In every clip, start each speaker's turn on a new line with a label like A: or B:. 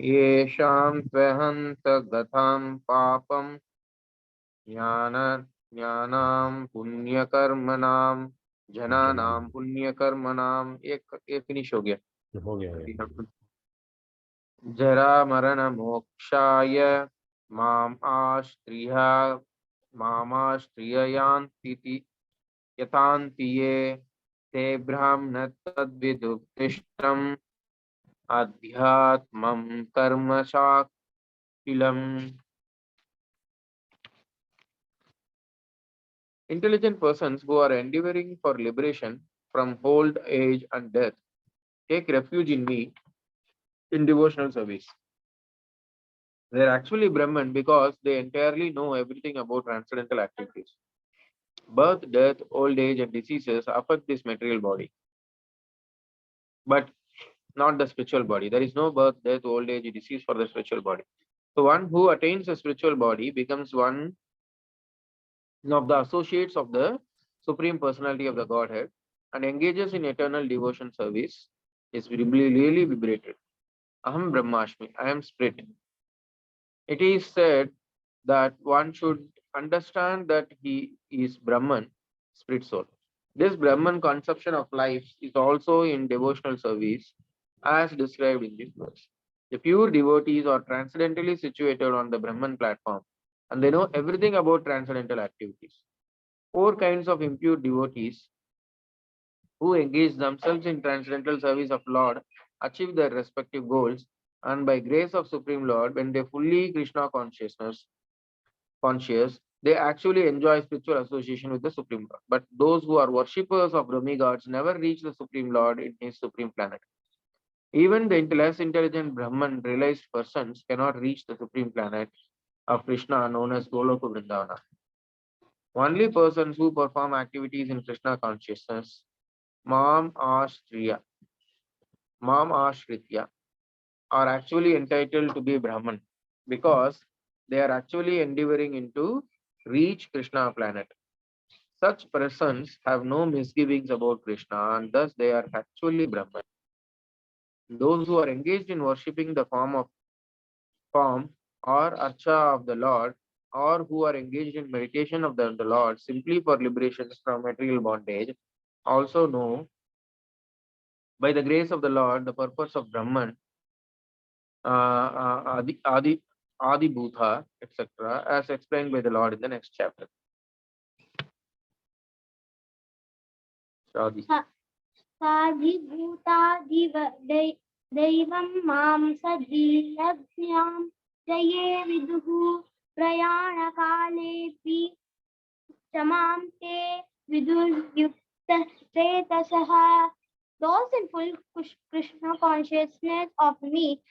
A: येषां त्वहन्त गतां पापं ज्ञान ज्ञानां पुण्यकर्मणां जनानां पुण्यकर्मणां एक फिनिश हो गया जरा मरण मोक्षाय मामाश्रिययान्ति यतान्ति ये ते ब्राह्मण तद्विदुत्तिष्ठम् अध्यात्मं कर्म शाकिलम्. Intelligent persons who are endeavoring for liberation from old age and death take refuge in me in devotional service. They are actually Brahman because they entirely know everything about transcendental activities. Birth, death, old age, and diseases affect this material body, but not the spiritual body. There is no birth, death, old age, disease for the spiritual body. So one who attains a spiritual body becomes one of the associates of the Supreme Personality of the Godhead and engages in eternal devotion service is really liberated. Aham Brahmashmi, I am spirit. It is said that one should understand that he is Brahman, spirit soul. This Brahman conception of life is also in devotional service as described in this verse. The pure devotees are transcendentally situated on the Brahman platform and they know everything about transcendental activities. Four kinds of impure devotees who engage themselves in transcendental service of Lord achieve their respective goals, and by grace of Supreme Lord, when they fully Krishna conscious, they actually enjoy spiritual association with the Supreme Lord. But those who are worshippers of Brahmi gods never reach the Supreme Lord in his supreme planet. Even the less intelligent Brahman realized persons cannot reach the supreme planet of Krishna known as Goloka Vrindavana. Only persons who perform activities in Krishna consciousness, Mam Ashritya, are actually entitled to be Brahman because they are actually endeavoring into reach Krishna planet. Such persons have no misgivings about Krishna and thus they are actually Brahman. Those who are engaged in worshipping the form or archa of the Lord, or who are engaged in meditation of the Lord simply for liberation from material bondage, also know by the grace of the Lord the purpose of Brahman, Adi Bhutha, etc., as explained by the Lord in the next chapter. Adi.
B: Devam mam sajilabhyam jaye viduhu prayana kalepi tamam te viduryukta tretasaha. Those in full Krishna consciousness of me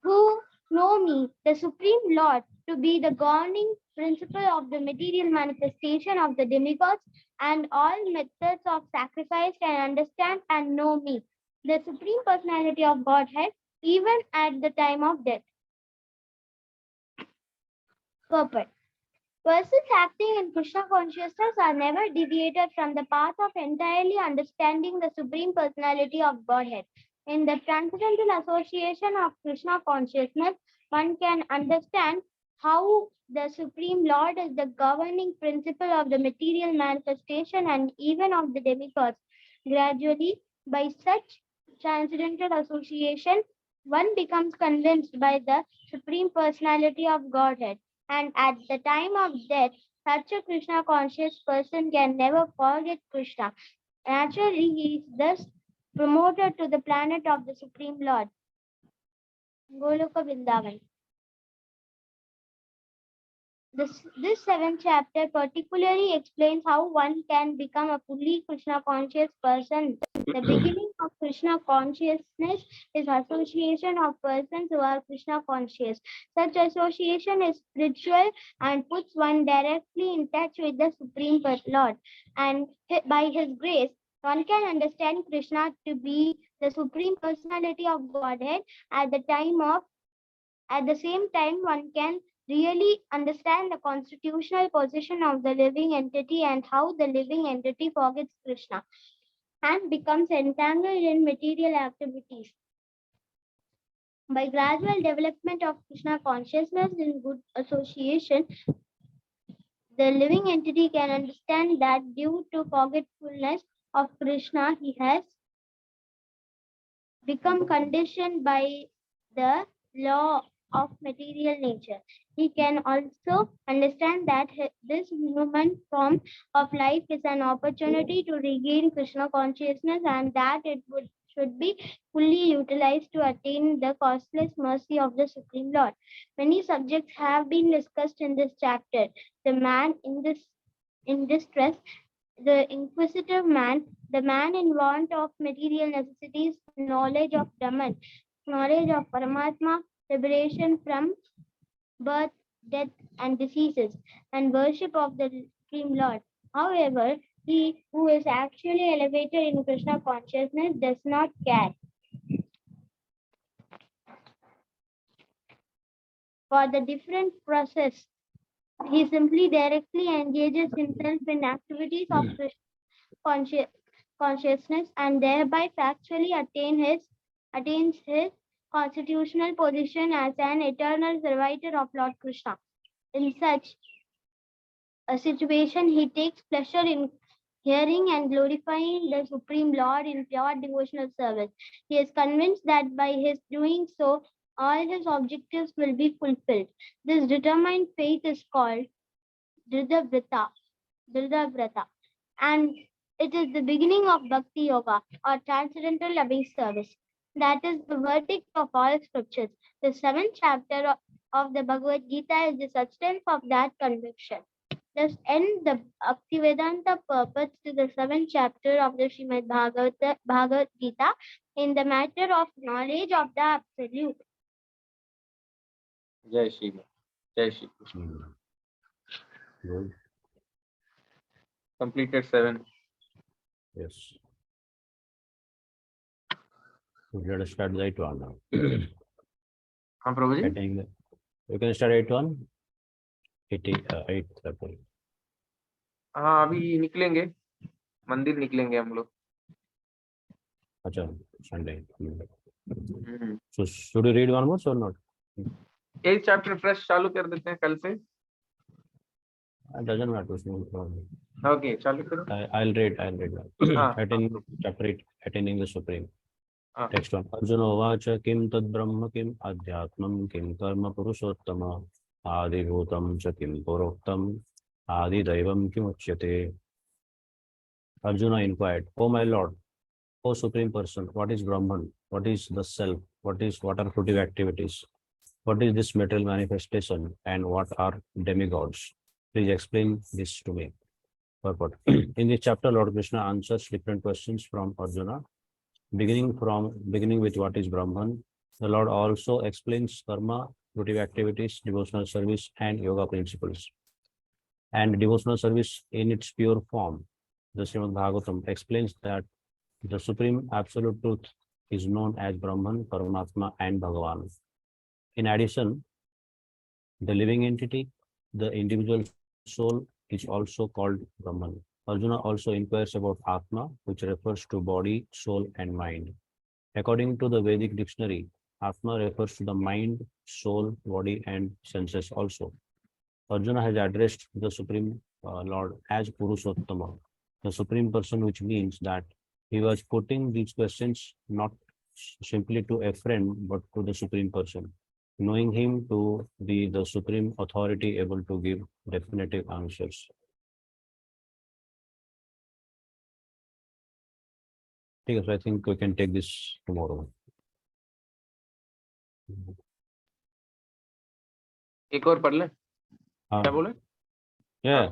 B: who know me, the Supreme Lord, to be the governing principle of the material manifestation of the demigods and all methods of sacrifice can understand and know me, the Supreme Personality of Godhead, even at the time of death. Purport. Persons acting in Krishna consciousness are never deviated from the path of entirely understanding the Supreme Personality of Godhead. In the transcendental association of Krishna consciousness, one can understand how the Supreme Lord is the governing principle of the material manifestation and even of the demigods. Gradually, by such transcendental association, one becomes convinced by the Supreme Personality of Godhead. And at the time of death, such a Krishna conscious person can never forget Krishna. Naturally, he is thus promoted to the planet of the Supreme Lord, Goloka Vrindavan. This seventh chapter particularly explains how one can become a fully Krishna conscious person. The beginning of Krishna consciousness is association of persons who are Krishna conscious. Such association is spiritual and puts one directly in touch with the Supreme Lord. And by his grace, one can understand Krishna to be the Supreme Personality of Godhead at the same time one can really understand the constitutional position of the living entity and how the living entity forgets Krishna and becomes entangled in material activities. By gradual development of Krishna consciousness in good association, the living entity can understand that due to forgetfulness of Krishna, he has become conditioned by the law of material nature. He can also understand that this human form of life is an opportunity to regain Krishna consciousness and that should be fully utilized to attain the costless mercy of the Supreme Lord. Many subjects have been discussed in this chapter. The man in distress, the inquisitive man, the man in want of material necessities, knowledge of Brahman, knowledge of Paramatma, liberation from birth, death, and diseases, and worship of the Supreme Lord. However, he who is actually elevated in Krishna consciousness does not care for the different process. He simply directly engages himself in activities of Krishna consciousness and thereby factually attains his constitutional position as an eternal servitor of Lord Krishna. In such a situation, he takes pleasure in hearing and glorifying the Supreme Lord in pure devotional service. He is convinced that by his doing so, all his objectives will be fulfilled. This determined faith is called Dhridavrata, and it is the beginning of Bhakti Yoga or transcendental loving service. That is the verdict of all scriptures. The seventh chapter of the Bhagavad Gita is the substance of that conviction. Thus end the Bhaktivedanta purpose to the seventh chapter of the Bhagavad Gita in the matter of knowledge of the Absolute.
A: Jai Shri Jai Shri Krishna.
C: Good.
A: Completed 7.
C: Yes. So let us start the 8th one now.
A: Prabhuji?
C: Getting you can start 8th one. 8th April.
A: हाँ अभी निकलेंगे मंदिर निकलेंगे हम लोग
C: अच्छा Sunday. So should you read one more or not?
A: एक chapter fresh चालू कर देते हैं कल से
C: It doesn't matter. No problem.
A: Okay चालू करो
C: I'll read.
A: हाँ,
C: Attaining chapter 8, attaining the supreme.
A: हाँ.
C: Text 1. Arjuna uvacha kim tad brahma kim adhyatmam kim karma purushottama adibhutam cha kim puroktam adi daivam kim uchyate. Arjuna inquired, O my lord, O supreme person, what is Brahman? What is the self? What are fruitive activities? What is this material manifestation? And what are demigods? Please explain this to me. Purport. In this chapter, Lord Krishna answers different questions from Arjuna. Beginning with what is Brahman, the Lord also explains karma, fruitive activities, devotional service, and yoga principles. And devotional service in its pure form, the Srimad Bhagavatam explains that the supreme absolute truth is known as Brahman, Paramatma, and Bhagavan. In addition, the living entity, the individual soul, is also called Brahman. Arjuna also inquires about Atma, which refers to body, soul, and mind. According to the Vedic dictionary, Atma refers to the mind, soul, body, and senses also. Arjuna has addressed the Supreme Lord as Purushottama, the Supreme Person, which means that he was putting these questions not simply to a friend, but to the Supreme Person, knowing him to be the Supreme Authority able to give definitive answers. Okay, so I think we can take this tomorrow.
A: एक और पढ़ ले क्या बोले
C: Yeah.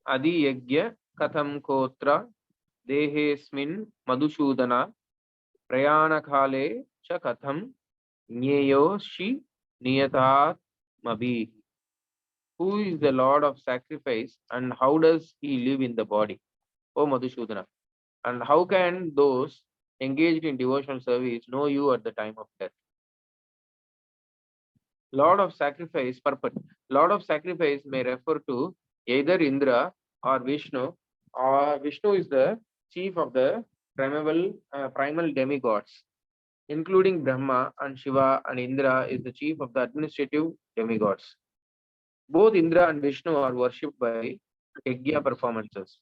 A: आदियज्ञ कथम कोत्र देहेस्मिन् मधुसूदना प्रयाणकाले च कथम ज्ञेयोषि नियतात्मभिः. Who is the Lord of sacrifice and how does he live in the body? O Madhusudana. And how can those engaged in devotional service know you at the time of death? Lord of sacrifice purpose. Lord of sacrifice may refer to either Indra or Vishnu is the chief of the primal demigods, including Brahma and Shiva, and Indra is the chief of the administrative demigods. Both Indra and Vishnu are worshipped by Yajna performances.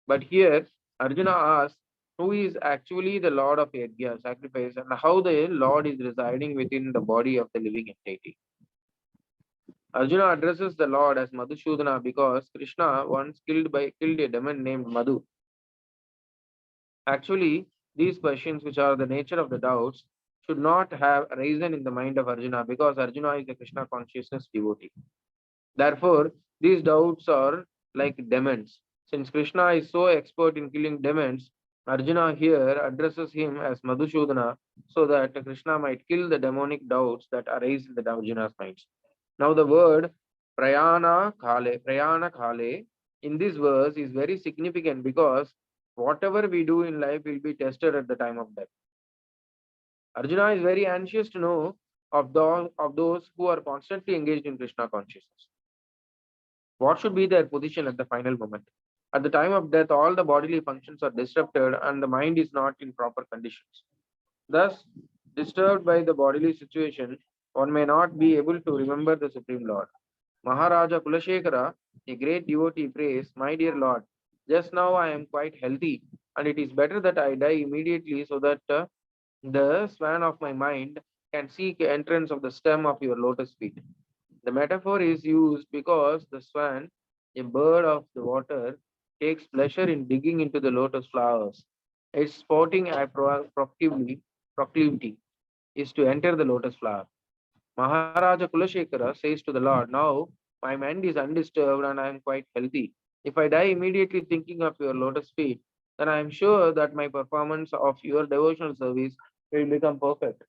A: But here, Arjuna asks who is actually the Lord of Yajna, sacrifice, and how the Lord is residing within the body of the living entity. Arjuna addresses the Lord as Madhusudana because Krishna once killed a demon named Madhu. Actually, these questions, which are the nature of the doubts, should not have arisen in the mind of Arjuna because Arjuna is a Krishna consciousness devotee. Therefore, these doubts are like demons. Since Krishna is so expert in killing demons, Arjuna here addresses him as Madhusudana so that Krishna might kill the demonic doubts that arise in the Arjuna's minds. Now, the word prayana kale in this verse is very significant because whatever we do in life will be tested at the time of death. Arjuna is very anxious to know of those who are constantly engaged in Krishna consciousness. What should be their position at the final moment? At the time of death, all the bodily functions are disrupted and the mind is not in proper conditions. Thus, disturbed by the bodily situation, one may not be able to remember the Supreme Lord. Maharaja Kulashekara, a great devotee, prays, "My dear Lord, just now I am quite healthy, and it is better that I die immediately so that the swan of my mind can seek entrance of the stem of your lotus feet." The metaphor is used because the swan, a bird of the water, takes pleasure in digging into the lotus flowers. Its sporting proclivity is to enter the lotus flower. Maharaja Kulashekara says to the Lord, "Now my mind is undisturbed and I am quite healthy. If I die immediately thinking of your lotus feet, then I am sure that my performance of your devotional service will become perfect.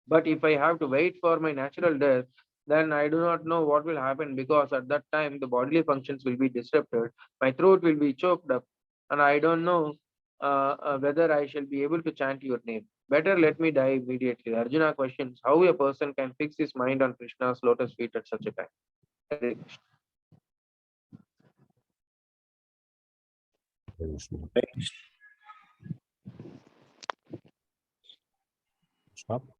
A: But if I have to wait for my natural death, then I do not know what will happen because at that time the bodily functions will be disrupted, my throat will be choked up, and I don't know whether I shall be able to chant your name. Better let me die immediately." Arjuna questions how a person can fix his mind on Krishna's lotus feet at such a time. Hare Krishna.
C: Krishna. Stop.